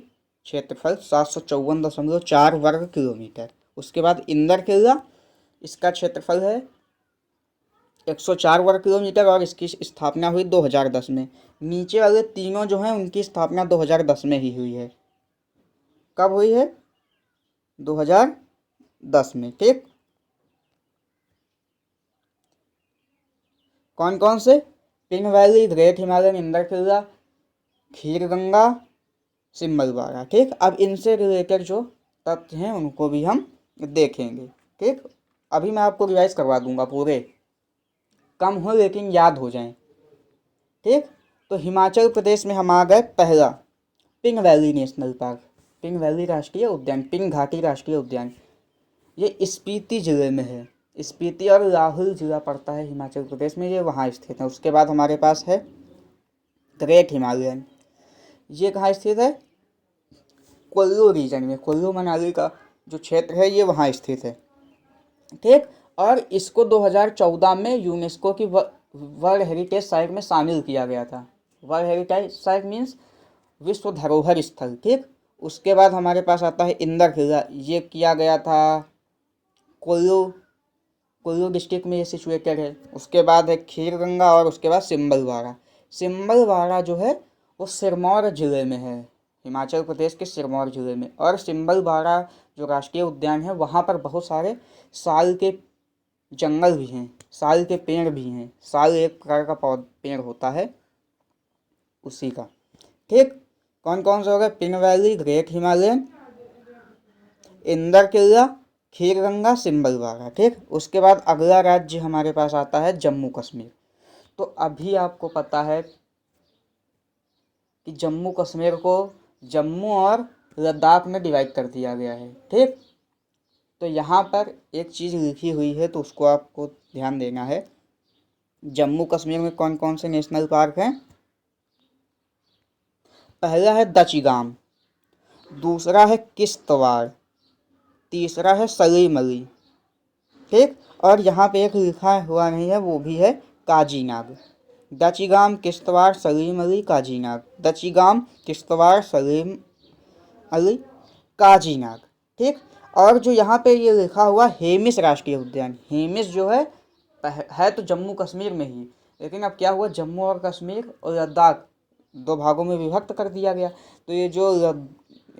क्षेत्रफल 754.4 वर्ग किलोमीटर। उसके बाद इंदर किला, इसका क्षेत्रफल है 104 वर्ग किलोमीटर और इसकी स्थापना हुई 2010 में। नीचे वाले तीनों जो हैं उनकी स्थापना 2010 में ही हुई है। कब हुई है? 2010 में। ठीक, कौन कौन से? Pin Valley, Great Himalayan, Inder Kila, Khirganga, Simbalwara. ठीक, अब इनसे रिलेटेड जो तथ्य हैं उनको भी हम देखेंगे। ठीक, अभी मैं आपको रिवाइज करवा दूंगा, पूरे कम हो लेकिन याद हो जाएं। ठीक, तो हिमाचल प्रदेश में हम आ गए पहला, pin valley national park. Pin valley राष्ट्रीय उद्यान, पिन घाटी राष्ट्रीय उद्यान, ये स्पीति जिले में है। स्पीति और लाहौल जिला पड़ता है हिमाचल प्रदेश में, ये वहाँ स्थित है। उसके बाद हमारे पास है ग्रेट हिमालयन, ये कहाँ स्थित है? कुल्लू रीजन में, कुल्लू मनाली का जो क्षेत्र है ये वहाँ स्थित है। ठीक, और इसको 2014 में यूनेस्को की वर्ल्ड हेरिटेज साइट में शामिल किया गया था। वर्ल्ड हेरिटेज साइट मीन्स विश्व धरोहर स्थल। ठीक, उसके बाद हमारे पास आता है इंदर किला, ये किया गया था कुल्लू, कुल्लू डिस्ट्रिक्ट में ये सिचुएटेड है। उसके बाद है खीरगंगा और उसके बाद सिम्बलवाड़ा। सिम्बलवाड़ा जो है वो सिरमौर जिले में है, हिमाचल प्रदेश के सिरमौर जिले में। और सिम्बलवाड़ा जो राष्ट्रीय उद्यान है वहाँ पर बहुत सारे साल के जंगल भी हैं, साल के पेड़ भी हैं। साल एक प्रकार का पेड़ होता है उसी का। ठीक, कौन कौन से हो गए? Pin Valley, Great Himalayan, Inder Kila, Khirganga, Simbalwara. ठीक, उसके बाद अगला राज्य हमारे पास आता है जम्मू कश्मीर। तो अभी आपको पता है कि जम्मू कश्मीर को जम्मू और लद्दाख में डिवाइड कर दिया गया है। ठीक, तो यहाँ पर एक चीज़ लिखी हुई है तो उसको आपको ध्यान देना है। जम्मू कश्मीर में कौन कौन से नेशनल पार्क हैं? पहला है दचिगाम, दूसरा है किश्तवाड़, तीसरा है सलीम अली। ठीक, और यहाँ पे एक लिखा हुआ नहीं है, वो भी है काजीनाग। दचिगाम, किश्तवाड़, सलीम अली, काजीनाग। दचिगाम, किश्तवाड़, सलीम अली, काजीनाग। ठीक, और जो यहाँ पे ये लिखा हुआ हेमिस राष्ट्रीय उद्यान, हेमिस जो है तो जम्मू कश्मीर में ही, लेकिन अब क्या हुआ, जम्मू और कश्मीर और लद्दाख दो भागों में विभक्त कर दिया गया। तो ये जो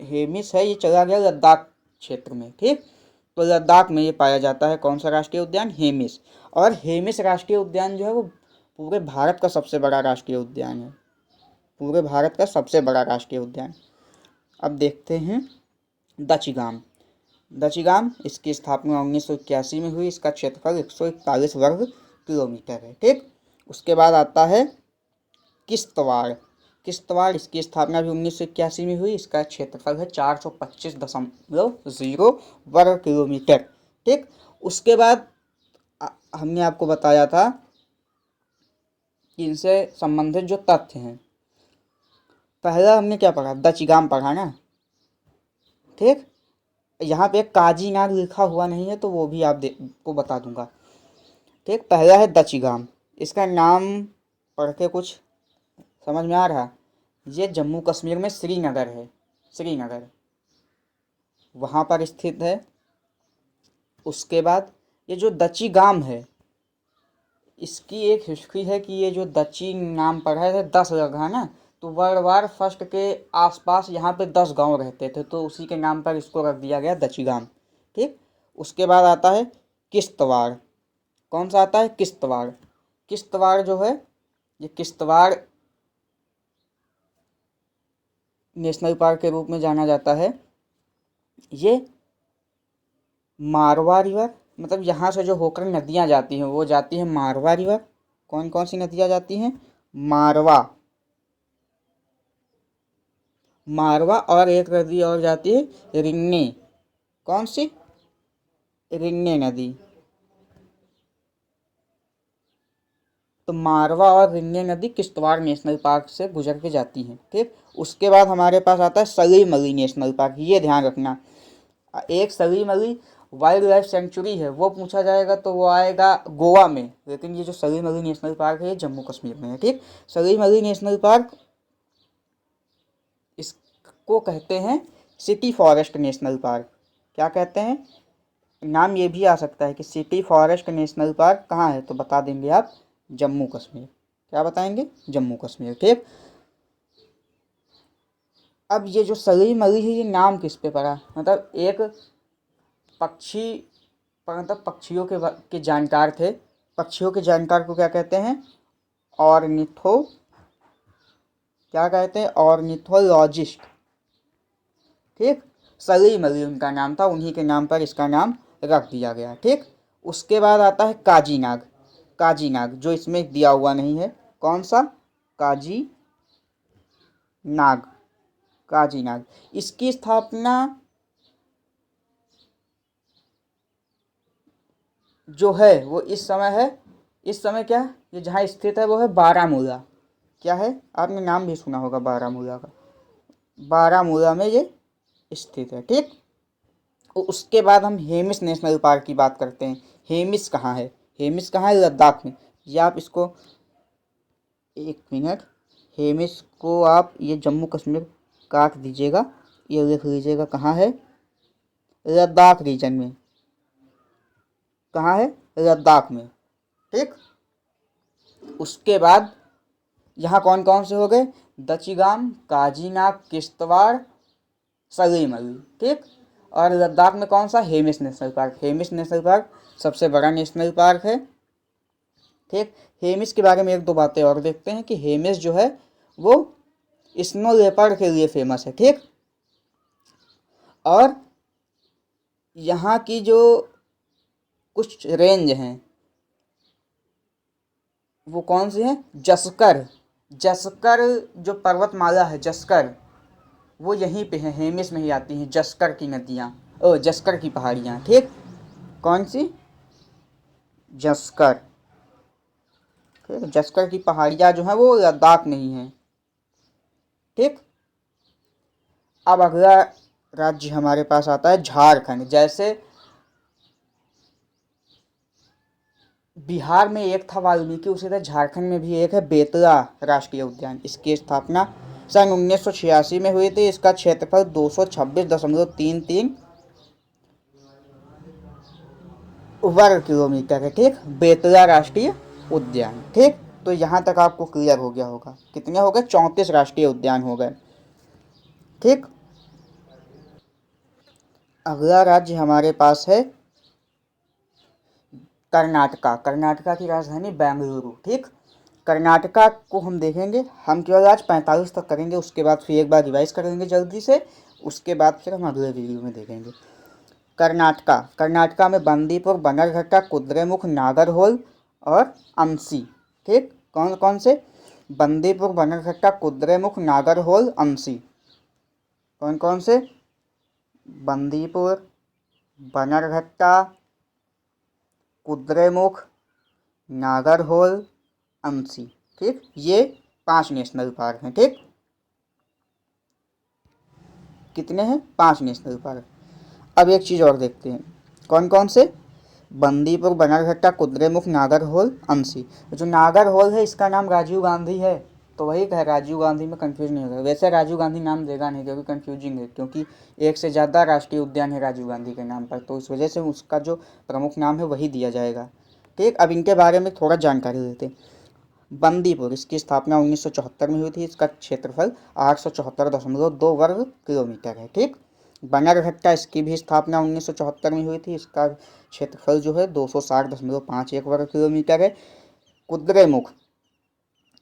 हेमिस है ये चला गया लद्दाख क्षेत्र में। ठीक, तो लद्दाख में ये पाया जाता है कौन सा राष्ट्रीय उद्यान? हेमिस। और हेमिस राष्ट्रीय उद्यान जो है वो पूरे भारत का सबसे बड़ा राष्ट्रीय उद्यान है, पूरे भारत का सबसे बड़ा राष्ट्रीय उद्यान। अब देखते हैं दचिगाम। दचिगाम, इसकी स्थापना 1981 में हुई। इसका क्षेत्रफल 141 वर्ग किलोमीटर है। ठीक, उसके बाद आता है किश्तवाड़। किश्तवाड़, इसकी स्थापना भी 1981 में हुई। इसका क्षेत्रफल है 425.0 वर्ग किलोमीटर। ठीक, उसके बाद हमने आपको बताया था कि इनसे संबंधित जो तथ्य हैं, पहला हमने क्या पढ़ा, दचिगाम पढ़ा ना। ठीक, यहाँ पे काजीनाग लिखा हुआ नहीं है तो वो भी को बता दूंगा। ठीक, पहला है दचिगाम। इसका नाम पढ़ के कुछ समझ में आ रहा? ये जम्मू कश्मीर में श्रीनगर है, श्रीनगर वहाँ पर स्थित है। उसके बाद ये जो दचिगाम है, इसकी एक हिस्ट्री है कि ये जो दची नाम पढ़ा है 10 जगह ना, तो वर्ल्ड वार फर्स्ट के आसपास यहाँ पे 10 गांव रहते थे, तो उसी के नाम पर इसको रख दिया गया दचिगाम। ठीक, उसके बाद आता है किश्तवाड़। कौन सा आता है? किश्तवाड़। किश्तवाड़ जो है, ये किश्तवाड़ नेशनल पार्क के रूप में जाना जाता है। ये मारवा रिवर, मतलब यहाँ से जो होकर नदियाँ जाती हैं वो जाती हैं मारवा रिवर। कौन कौन सी नदियाँ जाती हैं? मारवा, मारवा, और एक नदी और जाती है रिन्नी। कौन सी? रिन्नी नदी। तो मारवा और रिन्नी नदी किश्तवाड़ नेशनल पार्क से गुजर के जाती हैं। ठीक, उसके बाद हमारे पास आता है सलीम-अली नेशनल पार्क। ये ध्यान रखना, एक सलीम-अली वाइल्ड लाइफ सेंचुरी है, वो पूछा जाएगा तो वो आएगा गोवा में, लेकिन ये जो सलीम-अली नेशनल पार्क है ये जम्मू कश्मीर में है। ठीक, सलीम-अली नेशनल पार्क, इसको कहते हैं सिटी फॉरेस्ट नेशनल पार्क। क्या कहते हैं? नाम ये भी आ सकता है कि सिटी फॉरेस्ट नेशनल पार्क कहाँ है, तो बता देंगे आप जम्मू कश्मीर। क्या बताएंगे? जम्मू कश्मीर। ठीक, अब ये जो सलीम-अली है ये नाम किस पे पड़ा? मतलब एक पक्षी, मतलब पक्षियों के जानकार थे। पक्षियों के जानकार को क्या कहते हैं? ऑर्निथो, क्या कहते हैं? ऑर्निथोलॉजिस्ट। ठीक, सलीम-अली उनका नाम था, उन्हीं के नाम पर इसका नाम रख दिया गया। ठीक, उसके बाद आता है काजीनाग। काजीनाग जो इसमें दिया हुआ नहीं है, कौन सा? काजी नाग, काजीनाग। इसकी स्थापना जो है वो इस समय है, इस समय क्या, ये जहाँ स्थित है वो है बारामूला। क्या है? आपने नाम भी सुना होगा बारामूला का, बारामूला में ये स्थित है। ठीक, उसके बाद हम हेमिस नेशनल पार्क की बात करते हैं। हेमिस कहाँ है? हेमिस कहाँ है? लद्दाख में। ये आप इसको, एक मिनट, हेमिस को आप ये जम्मू कश्मीर काट दीजिएगा, ये लिख लीजिएगा कहाँ है? लद्दाख रीजन में। कहाँ है? लद्दाख में। ठीक, उसके बाद यहाँ कौन कौन से हो गए? दचिगाम, काजीनाग, किश्तवाड़, सलीम-अली। ठीक, और लद्दाख में कौन सा? Hemis national park. Hemis national park सबसे बड़ा नेशनल पार्क है। ठीक, हेमिस के बारे में एक दो बातें और देखते हैं कि हेमिस जो है वो स्नो लेपर्ड के लिए फेमस है। ठीक, और यहाँ की जो कुछ रेंज हैं वो कौन सी है? जस्कर, जस्कर जो पर्वतमाला है, जस्कर, वो यहीं पे है, हेमिस में ही आती हैं जस्कर की नदियाँ, ओ जस्कर की पहाड़ियाँ। ठीक, कौन सी? जस्कर। ठीक, जस्कर की पहाड़ियाँ जो हैं वो लद्दाख में ही हैं। ठीक, अब अगला राज्य हमारे पास आता है झारखंड। जैसे बिहार में एक था वाल्मीकि, उसी तरह झारखंड में भी एक है बेतला राष्ट्रीय उद्यान। इसकी स्थापना सन 1986 में हुई थी। इसका क्षेत्रफल 226.33 वर्ग किलोमीटर है। ठीक, बेतला राष्ट्रीय उद्यान। ठीक, तो यहाँ तक आपको क्लियर हो गया होगा। कितने हो गए? 34 राष्ट्रीय उद्यान हो गए। ठीक, अगला राज्य हमारे पास है कर्नाटका। कर्नाटका की राजधानी बेंगलुरु। ठीक, कर्नाटका को हम देखेंगे, हम केवल आज 45 तक करेंगे, उसके बाद फिर एक बार रिवाइज करेंगे जल्दी से, उसके बाद फिर हम अगले वीडियो में देखेंगे। कर्नाटका में बंदीपुर, बनरघट्टा, कुद्रेमुख, नागरहोल और अंसी। ठीक, कौन कौन से? बंदीपुर, बनरघट्टा, कुद्रेमुख, नागरहोल, अंसी। कौन कौन से? बंदीपुर, बनरघट्टा, कुद्रेमुख, नागरहोल, अंसी। ठीक, ये 5 नेशनल पार्क हैं। ठीक, कितने हैं? 5 नेशनल पार्क। अब एक चीज़ और देखते हैं, कौन कौन से? बंदीपुर, बनरघट्टा, कुद्रेमुख, नागरहोल, अंसी। जो नागरहोल है इसका नाम राजीव गांधी है, तो वही कहे, राजीव गांधी में कंफ्यूज नहीं होगा। वैसे राजीव गांधी नाम देगा नहीं क्योंकि कंफ्यूजिंग है, क्योंकि एक से ज़्यादा राष्ट्रीय उद्यान है राजीव गांधी के नाम पर, तो इस वजह से उसका जो प्रमुख नाम है वही दिया जाएगा। ठीक, अब इनके बारे में थोड़ा जानकारी देते हैं। बंदीपुर, इसकी स्थापना 1974 में हुई थी। इसका क्षेत्रफल 874.2 वर्ग किलोमीटर है। ठीक, बनरघट्टा, इसकी भी स्थापना 1974 में हुई थी। इसका क्षेत्रफल जो है 260.51 वर्ग किलोमीटर है। कुद्रेमुख,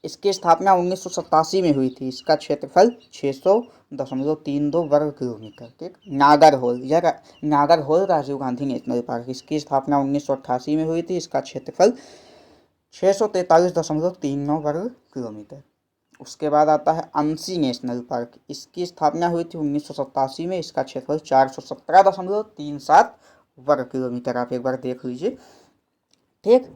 इसकी स्थापना 1987 में हुई थी। इसका क्षेत्रफल 600.32 वर्ग किलोमीटर। ठीक, नागरहोल, यह नागरहोल राजीव गांधी नेशनल पार्क, इसकी स्थापना 1988 में हुई थी। इसका क्षेत्रफल 643.39 वर्ग किलोमीटर। उसके बाद आता है अंसी नेशनल पार्क, इसकी स्थापना हुई थी 1987 में। इसका क्षेत्रफल 417.37 वर्ग किलोमीटर। आप एक बार देख लीजिए। ठीक,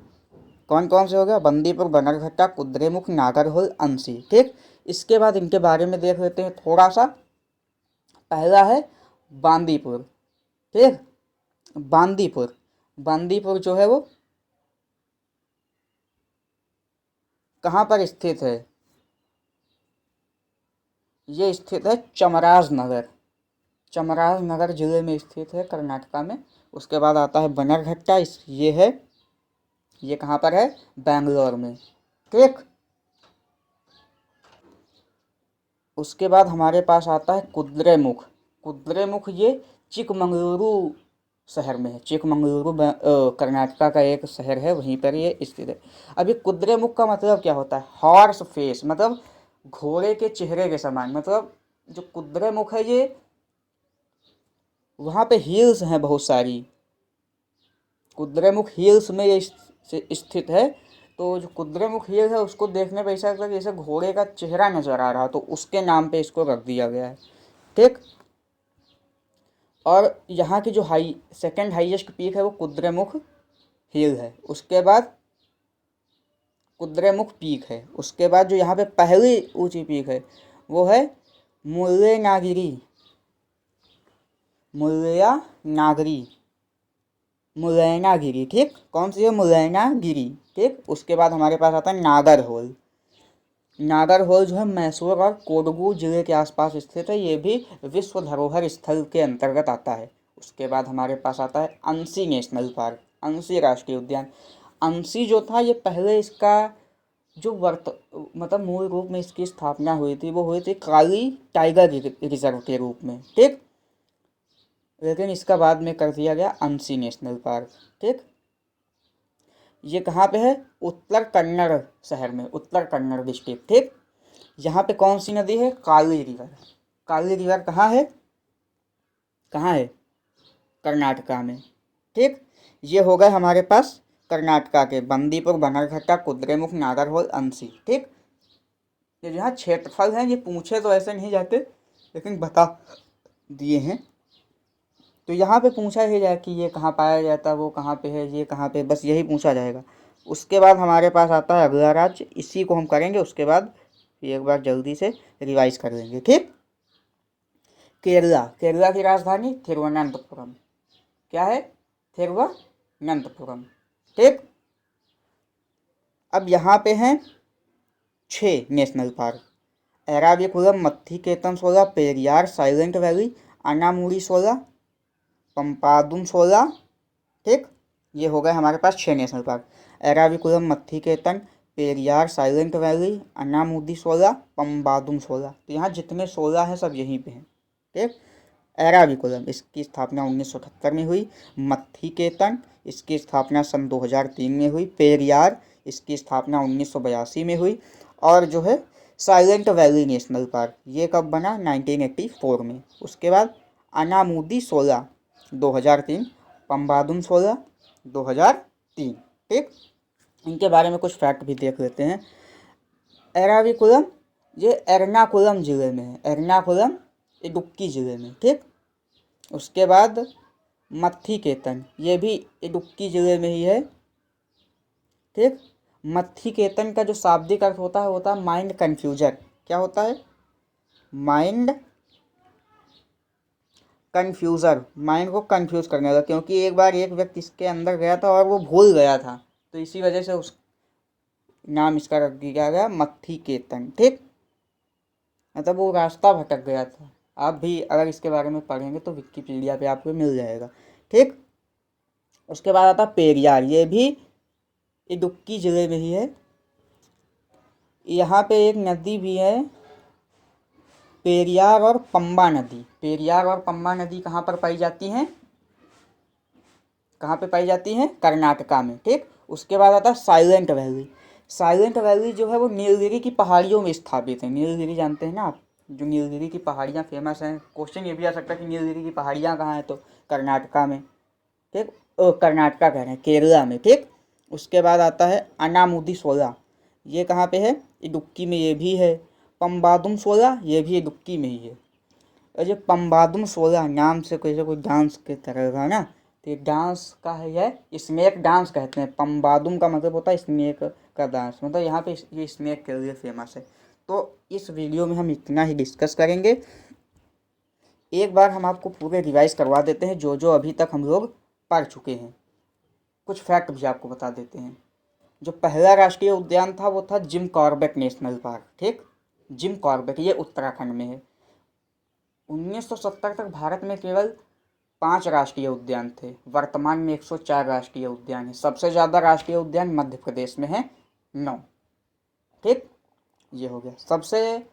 कौन कौन से हो गया? बंदीपुर, बनरघट्टा, कुद्रेमुख, नागरहोल, अंसी। ठीक, इसके बाद इनके बारे में देख लेते हैं थोड़ा सा। पहला है बांदीपुर। ठीक, बांदीपुर जो है वो कहाँ पर स्थित है? ये स्थित है चमराजनगर जिले में स्थित है, कर्नाटका में। उसके बाद आता है बनरघट्टा, ये कहाँ पर है? बेंगलोर में। ठीक, उसके बाद हमारे पास आता है कुद्रेमुख, ये चिकमंगलुरु शहर में है। चिकमंगलुरु कर्नाटका का एक शहर है, वहीं पर ये स्थित है। अभी कुद्रेमुख का मतलब क्या होता है? हॉर्स फेस, मतलब घोड़े के चेहरे के समान। मतलब जो कुद्रेमुख है ये, वहाँ पे हिल्स हैं बहुत सारी। कुद्रेमुख हिल्स में ये स्थित है। तो जो कुद्रेमुख हिल है उसको देखने पर ऐसा लगता है कि जैसे घोड़े का चेहरा नजर आ रहा, तो उसके नाम पे इसको रख दिया गया है। ठीक, और यहाँ की जो सेकंड हाईएस्ट पीक है वो कुद्रेमुख हिल है। उसके बाद कुद्रेमुख पीक है। उसके बाद जो यहाँ पे पहली ऊंची पीक है वो है मुल्लेनागिरी। ठीक, कौन सी है? मुल्लेनागिरी। ठीक, उसके बाद हमारे पास आता है नागरहोल जो है मैसूर और कोडगू जिले के आसपास स्थित है। ये भी विश्व धरोहर स्थल के अंतर्गत आता है। उसके बाद हमारे पास आता है अंसी नेशनल पार्क, अंसी राष्ट्रीय उद्यान। अंसी जो था, ये पहले इसका जो मतलब मूल रूप में इसकी स्थापना हुई थी वो हुई थी काली टाइगर रिजर्व के रूप में। ठीक, लेकिन इसका बाद में कर दिया गया अंसी नेशनल पार्क। ठीक, ये कहाँ पे है? उत्तर कन्नड़ शहर में, उत्तर कन्नड़ डिस्ट्रिक्ट। ठीक, यहाँ पे कौन सी नदी है? काली रिवर कहाँ है? कर्नाटका में। ठीक, ये हो गए हमारे पास कर्नाटका के बंदीपुर, बनरघट्टा, कुद्रेमुख, नागरहोल, अंसी। ठीक, ये जो यहाँ क्षेत्रफल हैं ये पूछे तो ऐसे नहीं जाते, लेकिन बता दिए हैं। तो यहाँ पे पूछा ही जाए कि ये कहाँ पाया जाता है, वो कहाँ पे है, ये कहाँ पे, बस यही पूछा जाएगा। उसके बाद हमारे पास आता है अगला राज्य, इसी को हम करेंगे। उसके बाद एक बार जल्दी से रिवाइज कर लेंगे। ठीक, केरला की राजधानी थिरुवनंतपुरम। क्या है? थिरुवनंतपुरम। ठीक, अब यहाँ पे हैं 6 national park. Eravikulam, Mathikettan 16, Periyar, Silent Valley, Anamudi 16, Pambadum 16। ठीक, ये हो गए हमारे पास 6 national park. Eravikulam, Mathikettan, Periyar, Silent Valley, Anamudi 16, Pambadum 16। तो यहाँ जितने 16 हैं सब यहीं पे हैं। ठीक, एराविकुलम, इसकी स्थापना 1978 में हुई। मत्थीकेतन, इसकी स्थापना सन 2003 में हुई। पेरियार, इसकी स्थापना 1982 में हुई। और जो है साइलेंट वैली नेशनल पार्क, ये कब बना? 1984 में। उसके बाद अनामुदी 16, 2003, पम्बादुम 16 2003। ठीक, इनके बारे में कुछ फैक्ट भी देख लेते हैं। एराविकुलम ये एर्नाकुलम ज़िले में है, एर्नाकुलम इडुक्की ज़िले में। ठीक, उसके बाद मत्थीकेतन ये भी इडुक्की ज़िले में ही है। ठीक, मत्थीकेतन का जो शाब्दिक अर्थ होता है माइंड कन्फ्यूजर। क्या होता है? माइंड कन्फ्यूज़र, माइंड को कन्फ्यूज़ करने वाला, क्योंकि एक बार एक व्यक्ति इसके अंदर गया था और वो भूल गया था, तो इसी वजह से उस नाम इसका रख दिया गया मत्थीकेतन। ठीक, मतलब वो रास्ता भटक गया था। आप भी अगर इसके बारे में पढ़ेंगे तो विकिपीडिया पे आपको मिल जाएगा। ठीक, उसके बाद आता पेरियार, ये भी इडुक्की ज़िले में ही है। यहाँ पे एक नदी भी है, पेरियार और पंबा नदी। पेरियार और पंबा नदी कहाँ पर पाई जाती हैं? कहाँ पे पाई जाती हैं? कर्नाटका में। ठीक, उसके बाद आता है साइलेंट वैली। साइलेंट वैली जो है वो नीलगिरी की पहाड़ियों में स्थापित है। नीलगिरी जानते हैं ना आप, जो नीलगिरी की पहाड़ियाँ फेमस हैं। क्वेश्चन ये भी आ सकता है कि नीलगिरी की पहाड़ियाँ कहाँ हैं, तो कर्नाटका में। ठीक, कर्नाटका कह रहे हैं, केरला में। ठीक, उसके बाद आता है अनामुदी 16, ये कहाँ पे है? इडुक्की में ये भी है। पम्बादुम 16 ये भी इडुक्की में ही है। और ये पम्बादुम 16 नाम से कोई डांस की तरह का ना, तो ये डांस का है, यह स्नेक डांस कहते हैं। पम्बादुम का मतलब होता है स्नेक का डांस, मतलब यहाँ पे ये स्नेक के लिए फेमस है। तो इस वीडियो में हम इतना ही डिस्कस करेंगे। एक बार हम आपको पूरे रिवाइज करवा देते हैं जो जो अभी तक हम लोग पढ़ चुके हैं। कुछ फैक्ट भी आपको बता देते हैं। जो पहला राष्ट्रीय उद्यान था वो था जिम कॉर्बेट नेशनल पार्क। ठीक, जिम कॉर्बेट ये उत्तराखंड में है। 1970 तक भारत में केवल 5 राष्ट्रीय उद्यान थे, वर्तमान में 104 राष्ट्रीय उद्यान है। सबसे ज़्यादा राष्ट्रीय उद्यान मध्य प्रदेश में है, 9। ठीक, ये हो गया। सबसे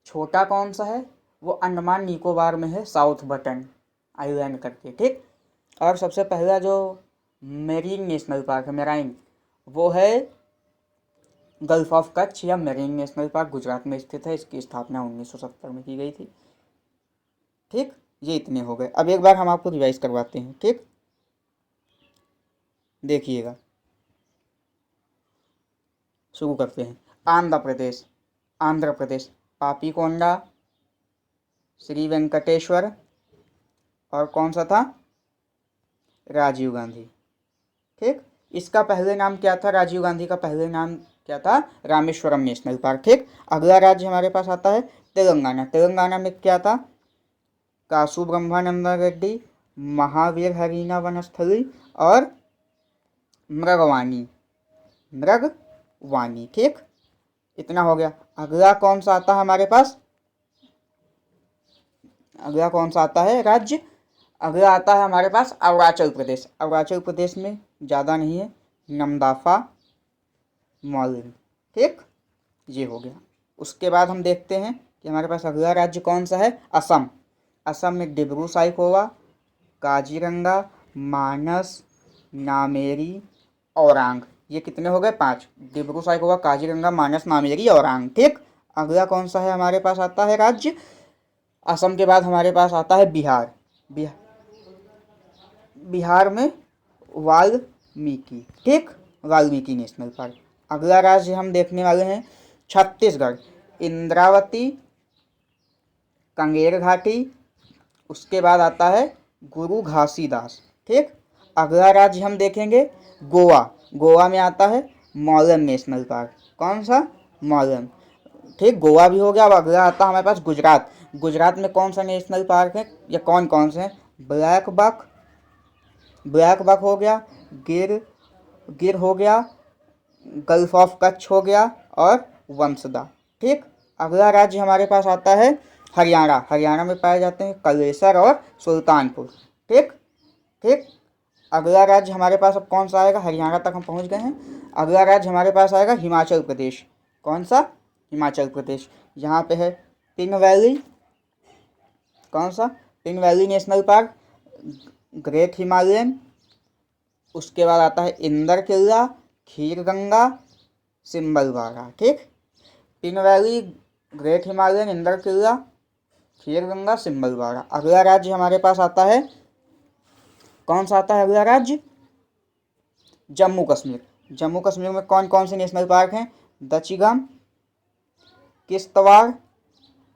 छोटा कौन सा है? वो अंडमान निकोबार में है, साउथ बटन आइलैंड करके। ठीक, और सबसे पहला जो मेरीन नेशनल पार्क है, मेराइन, वो है गल्फ ऑफ कच्छ या मेरीन नेशनल पार्क, गुजरात में स्थित है। इसकी स्थापना 1970 में की गई थी। ठीक, ये इतने हो गए। अब एक बार हम आपको रिवाइज करवाते हैं। ठीक, देखिएगा, शुरू करते हैं। आंध्र प्रदेश पापीकोंडा, श्री वेंकटेश्वर, और कौन सा था? राजीव गांधी। ठीक, इसका पहले नाम क्या था? राजीव गांधी का पहले नाम क्या था? Rameswaram national park. ठीक, अगला राज्य हमारे पास आता है तेलंगाना। तेलंगाना में क्या था? कासु ब्रह्मानंदा रेड्डी, महावीर हरीना वनस्थली और मृगवानी। ठीक, इतना हो गया। अगला कौन सा आता है हमारे पास? अगला कौन सा आता है राज्य? अगला आता है हमारे पास अरुणाचल प्रदेश। अरुणाचल प्रदेश में ज़्यादा नहीं है, नमदाफा मॉलिन। ठीक, ये हो गया। उसके बाद हम देखते हैं कि हमारे पास अगला राज्य कौन सा है? असम। असम में डिब्रू साइखोवा, काजीरंगा, मानस, नामेरी, औरांग। ये कितने हो गए? 5। डिब्रू साइखोवा, काजीरंगा, मानस, नामेरी, औरांग। ठीक, अगला कौन सा है हमारे पास आता है राज्य? असम के बाद हमारे पास आता है बिहार। बिहार में वाल्मीकि। ठीक, वाल्मीकि नेशनल पार्क। अगला राज्य हम देखने वाले हैं छत्तीसगढ़। इंद्रावती, कंगेर घाटी, उसके बाद आता है गुरु घासीदास। ठीक, अगला राज्य हम देखेंगे गोवा। गोवा में आता है मौलम नेशनल पार्क। कौन सा? मौलम। ठीक, गोवा भी हो गया। अब अगला आता है हमारे पास गुजरात। गुजरात में कौन सा नेशनल पार्क है या कौन कौन से हैं? ब्लैक बक हो गया, गिर हो गया, गल्फ ऑफ कच्छ हो गया और वंसदा। ठीक, अगला राज्य हमारे पास आता है हरियाणा। हरियाणा में पाए जाते हैं कलेसर और सुल्तानपुर। ठीक, अगला राज्य हमारे पास अब कौन सा आएगा? हरियाणा तक हम पहुंच गए हैं। अगला राज्य हमारे पास आएगा हिमाचल प्रदेश। कौन सा? हिमाचल प्रदेश। यहाँ पे है पिन वैली। कौन सा? Pin valley national park, great Himalayan. उसके बाद आता है इंदर किला, खीर गंगा, सिम्बलवाड़ा। ठीक, Pin Valley, Great Himalayan, Inder Kila, Khirganga, Simbalwara. अगला राज्य हमारे पास आता है कौन सा आता है अगला राज्य? जम्मू कश्मीर। जम्मू कश्मीर में कौन कौन से नेशनल पार्क हैं? दचिगम, किश्तवाड़,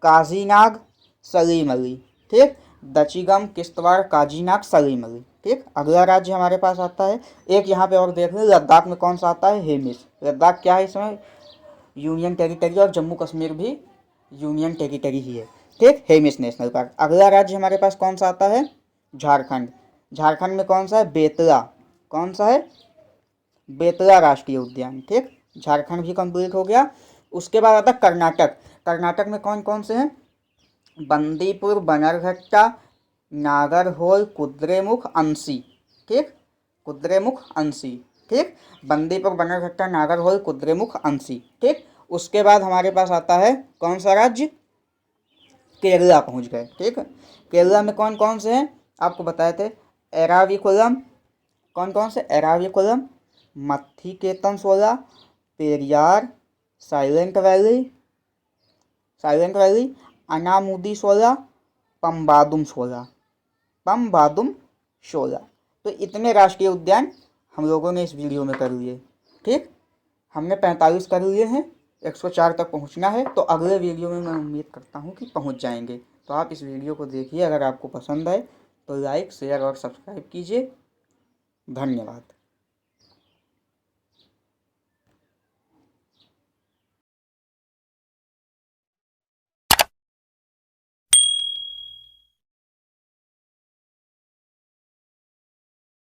काजीनाग, सलीम अली। ठीक, दचिगम, किश्तवाड़, काजीनाग, सलीम अली। ठीक, अगला राज्य हमारे पास आता है एक, यहाँ पे और देख लें, लद्दाख में कौन सा आता है? हेमिस। लद्दाख क्या है इसमें? यूनियन टेरिटरी, और जम्मू कश्मीर भी यूनियन टेरिटरी ही है। ठीक, हेमिस नेशनल पार्क। अगला राज्य हमारे पास कौन सा आता है? झारखंड। झारखंड में कौन सा है? बेतला। कौन सा है? बेतला राष्ट्रीय उद्यान। ठीक, झारखंड भी कंप्लीट हो गया। उसके बाद आता है कर्नाटक। कर्नाटक में कौन कौन से हैं? बंदीपुर, बनरघट्टा, नागरहोल, कुद्रेमुख, अंसी। ठीक, कुद्रेमुख, अंसी। ठीक, बंदीपुर, बनरघट्टा, नागरहोल, कुद्रेमुख, अंसी। ठीक, उसके बाद हमारे पास आता है कौन सा राज्य? केरला पहुंच गए। ठीक, केरला में कौन कौन से हैं? आपको बताए थे, एराविकुलम। कौन कौन से? Eravikulam, Mathikettan 16, Periyar, Silent Valley, Anamudi 16, Pambadum 16, Pambadum 16। तो इतने राष्ट्रीय उद्यान हम लोगों ने इस वीडियो में कर लिए। ठीक, हमने 45 कर लिए हैं, 104 तक पहुंचना है। तो अगले वीडियो में मैं उम्मीद करता हूं कि पहुंच जाएंगे। तो आप इस वीडियो को देखिए, अगर आपको पसंद आए तो लाइक, शेयर और सब्सक्राइब कीजिए। धन्यवाद।